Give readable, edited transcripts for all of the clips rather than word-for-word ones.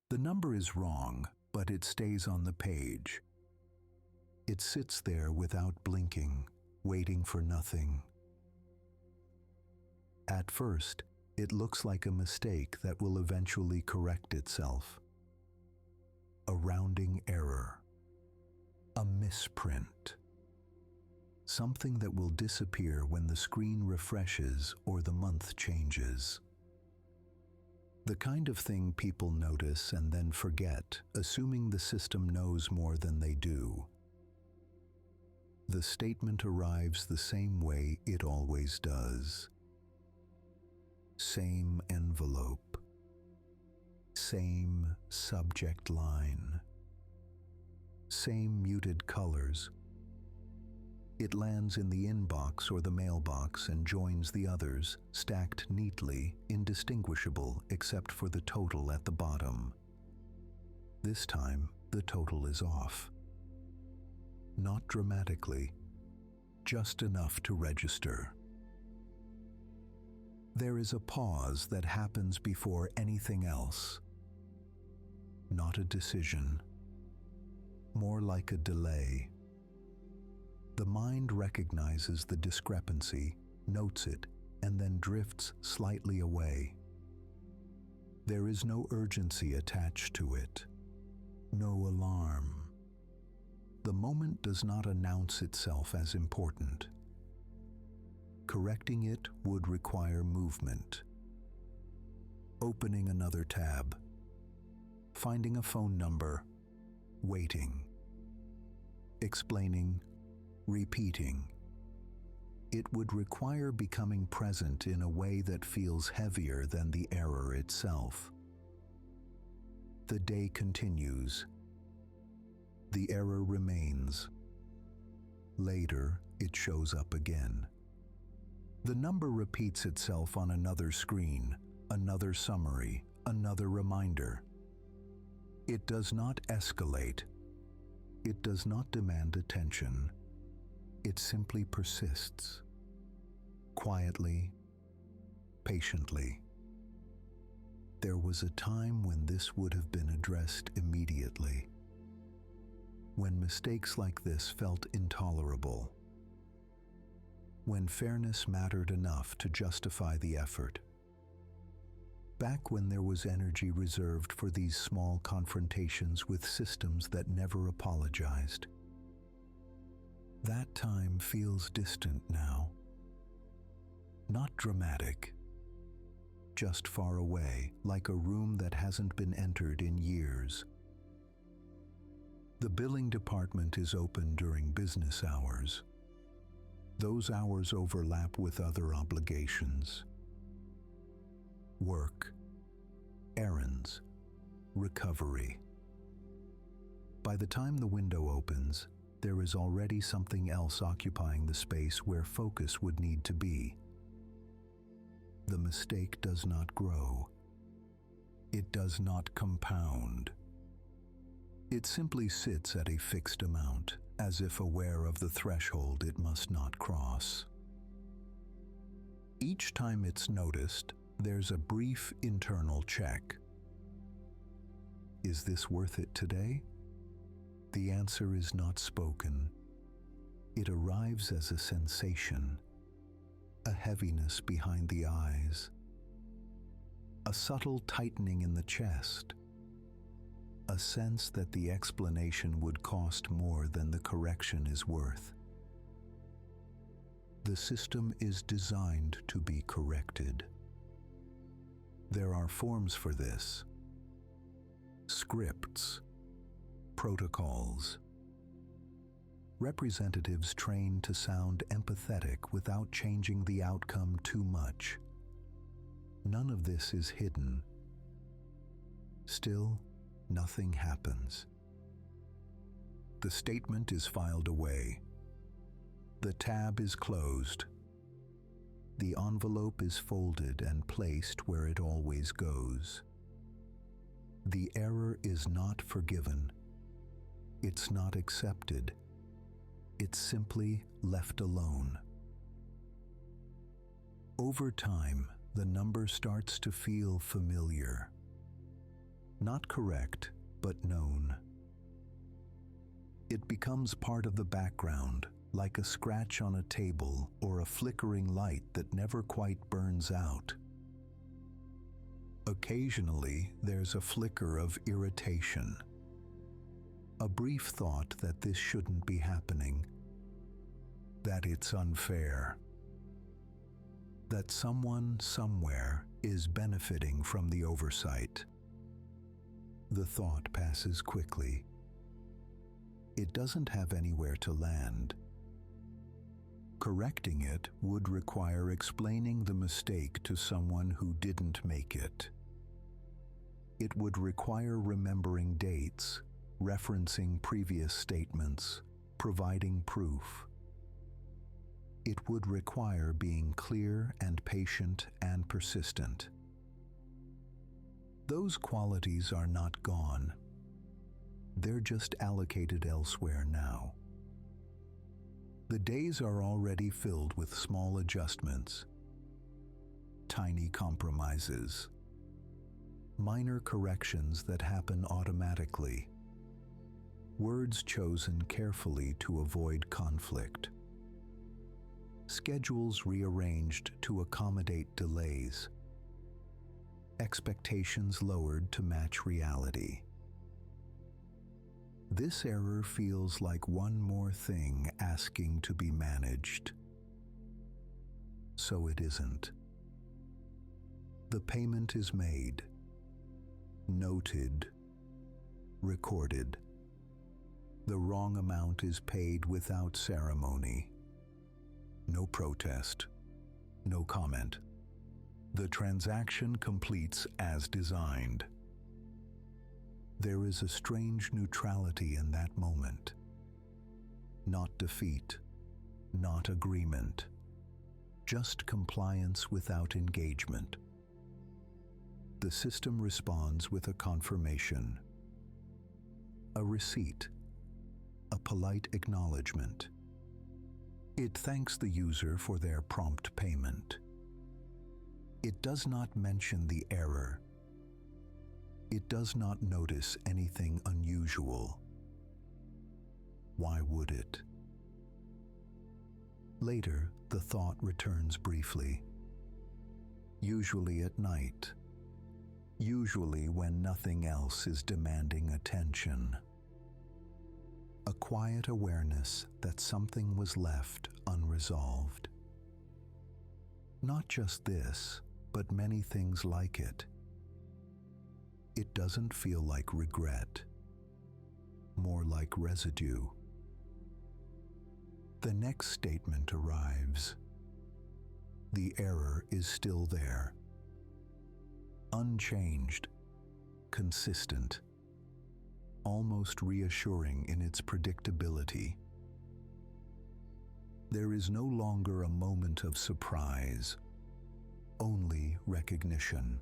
The number is wrong, but it stays on the page. It sits there without blinking, waiting for nothing. At first, it looks like a mistake that will eventually correct itself. A rounding error. A misprint. Something that will disappear when the screen refreshes or the month changes. The kind of thing people notice and then forget, assuming the system knows more than they do. The statement arrives the same way it always does. Same envelope. Same subject line. Same muted colors. It lands in the inbox or the mailbox and joins the others, stacked neatly, indistinguishable except for the total at the bottom. This time, the total is off. Not dramatically, just enough to register. There is a pause that happens before anything else. Not a decision, more like a delay. The mind recognizes the discrepancy, notes it, and then drifts slightly away. There is no urgency attached to it, no alarm. The moment does not announce itself as important. Correcting it would require movement. Opening another tab, finding a phone number, waiting, explaining, repeating. It would require becoming present in a way that feels heavier than the error itself. The day continues. The error remains. Later, it shows up again. The number repeats itself on another screen, another summary, another reminder. It does not escalate. It does not demand attention. It simply persists. Quietly, patiently. There was a time when this would have been addressed immediately. When mistakes like this felt intolerable. When fairness mattered enough to justify the effort. Back when there was energy reserved for these small confrontations with systems that never apologized. That time feels distant now. Not dramatic. Just far away, like a room that hasn't been entered in years. The billing department is open during business hours. Those hours overlap with other obligations. Work, errands, recovery. By the time the window opens, there is already something else occupying the space where focus would need to be. The mistake does not grow. It does not compound. It simply sits at a fixed amount, as if aware of the threshold it must not cross. Each time it's noticed, there's a brief internal check. Is this worth it today? The answer is not spoken. It arrives as a sensation, a heaviness behind the eyes, a subtle tightening in the chest, a sense that the explanation would cost more than the correction is worth. The system is designed to be corrected. There are forms for this. Scripts, protocols, representatives trained to sound empathetic without changing the outcome too much. None of this is hidden. Still, nothing happens. The statement is filed away. The tab is closed. The envelope is folded and placed where it always goes. The error is not forgiven. It's not accepted. It's simply left alone. Over time, the number starts to feel familiar. not correct, but known. It becomes part of the background, like a scratch on a table or a flickering light that never quite burns out. Occasionally, there's a flicker of irritation, a brief thought that this shouldn't be happening, that it's unfair, that someone somewhere is benefiting from the oversight. The thought passes quickly. It doesn't have anywhere to land. Correcting it would require explaining the mistake to someone who didn't make it. It would require remembering dates, referencing previous statements, providing proof. It would require being clear and patient and persistent. Those qualities are not gone. They're just allocated elsewhere now. The days are already filled with small adjustments, tiny compromises, minor corrections that happen automatically, words chosen carefully to avoid conflict, schedules rearranged to accommodate delays, expectations lowered to match reality. This error feels like one more thing asking to be managed. So it isn't. The payment is made, noted, recorded. The wrong amount is paid without ceremony. No protest, no comment. The transaction completes as designed. There is a strange neutrality in that moment. Not defeat, not agreement, just compliance without engagement. The system responds with a confirmation, a receipt, a polite acknowledgement. It thanks the user for their prompt payment. It does not mention the error. It does not notice anything unusual. Why would it? Later, the thought returns briefly, usually at night, usually when nothing else is demanding attention. A quiet awareness that something was left unresolved. Not just this, but many things like it. It doesn't feel like regret, more like residue. The next statement arrives. The error is still there. Unchanged, consistent, almost reassuring in its predictability. There is no longer a moment of surprise, only recognition.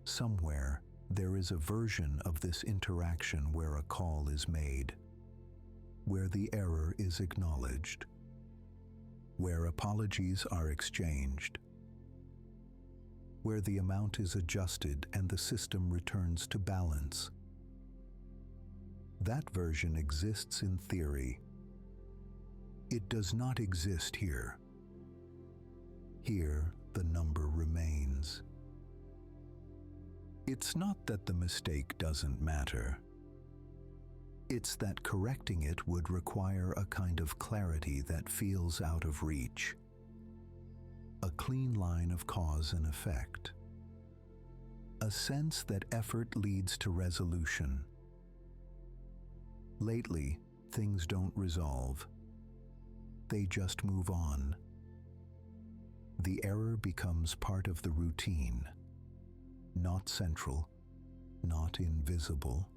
Somewhere, there is a version of this interaction where a call is made, where the error is acknowledged, where apologies are exchanged, where the amount is adjusted and the system returns to balance. That version exists in theory. It does not exist here. Here, the number remains. It's not that the mistake doesn't matter. It's that correcting it would require a kind of clarity that feels out of reach. A clean line of cause and effect. A sense that effort leads to resolution. Lately, things don't resolve. They just move on. The error becomes part of the routine. Not central, not invisible,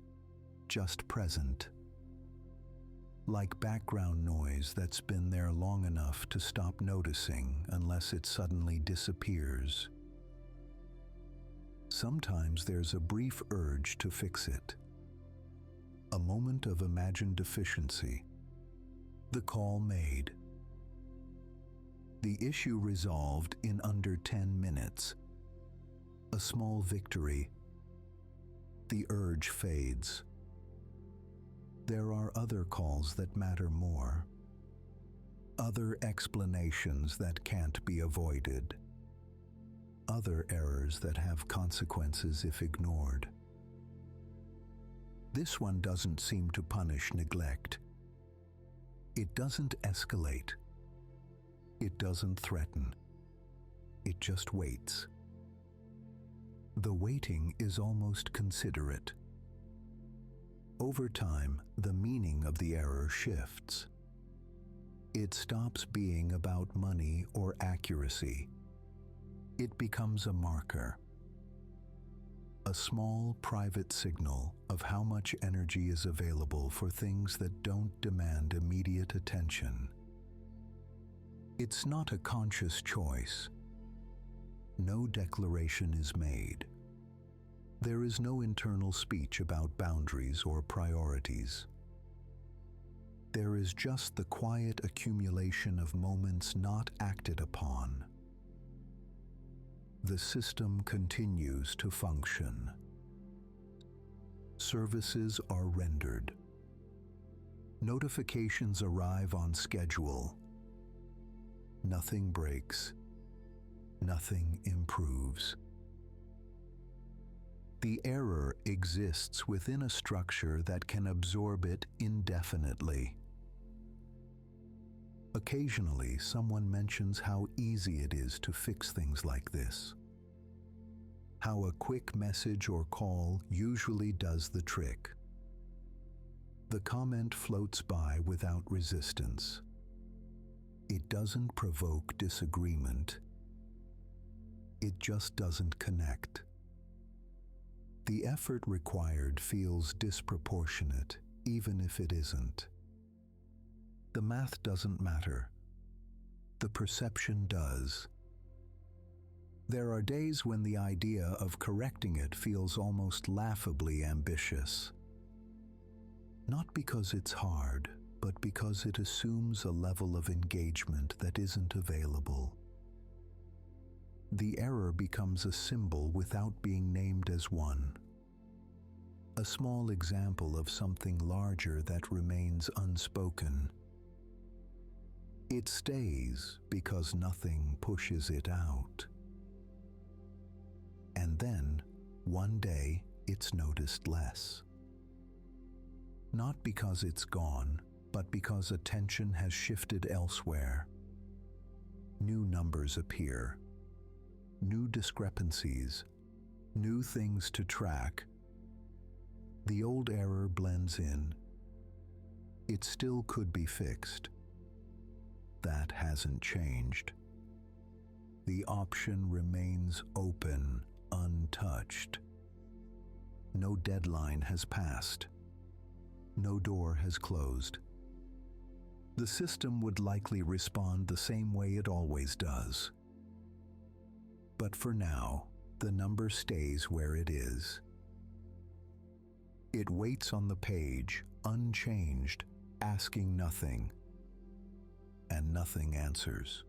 just present. Like background noise that's been there long enough to stop noticing unless it suddenly disappears. Sometimes there's a brief urge to fix it. A moment of imagined efficiency. The call made. The issue resolved in under 10 minutes. A small victory, The urge fades. There are other calls that matter more. Other explanations that can't be avoided. Other errors that have consequences if ignored. This one doesn't seem to punish neglect. It doesn't escalate. It doesn't threaten. It just waits. The waiting is almost considerate. Over time, the meaning of the error shifts. It stops being about money or accuracy. It becomes a marker. A small private signal of how much energy is available for things that don't demand immediate attention. It's not a conscious choice. No declaration is made. There is no internal speech about boundaries or priorities. There is just the quiet accumulation of moments not acted upon. The system continues to function. Services are rendered. Notifications arrive on schedule. Nothing breaks. Nothing improves. The error exists within a structure that can absorb it indefinitely. Occasionally, someone mentions how easy it is to fix things like this. How a quick message or call usually does the trick. The comment floats by without resistance. It doesn't provoke disagreement. It just doesn't connect. The effort required feels disproportionate, even if it isn't. The math doesn't matter. The perception does. There are days when the idea of correcting it feels almost laughably ambitious. Not because it's hard, but because it assumes a level of engagement that isn't available. The error becomes a symbol without being named as one. A small example of something larger that remains unspoken. It stays because nothing pushes it out. And then, one day, it's noticed less. Not because it's gone, but because attention has shifted elsewhere. New numbers appear. New discrepancies. New things to track. The old error blends in. It still could be fixed. That hasn't changed. The option remains open, untouched. No deadline has passed. No door has closed. The system would likely respond the same way it always does. But for now, the number stays where it is. It waits on the page, unchanged, asking nothing. And nothing answers.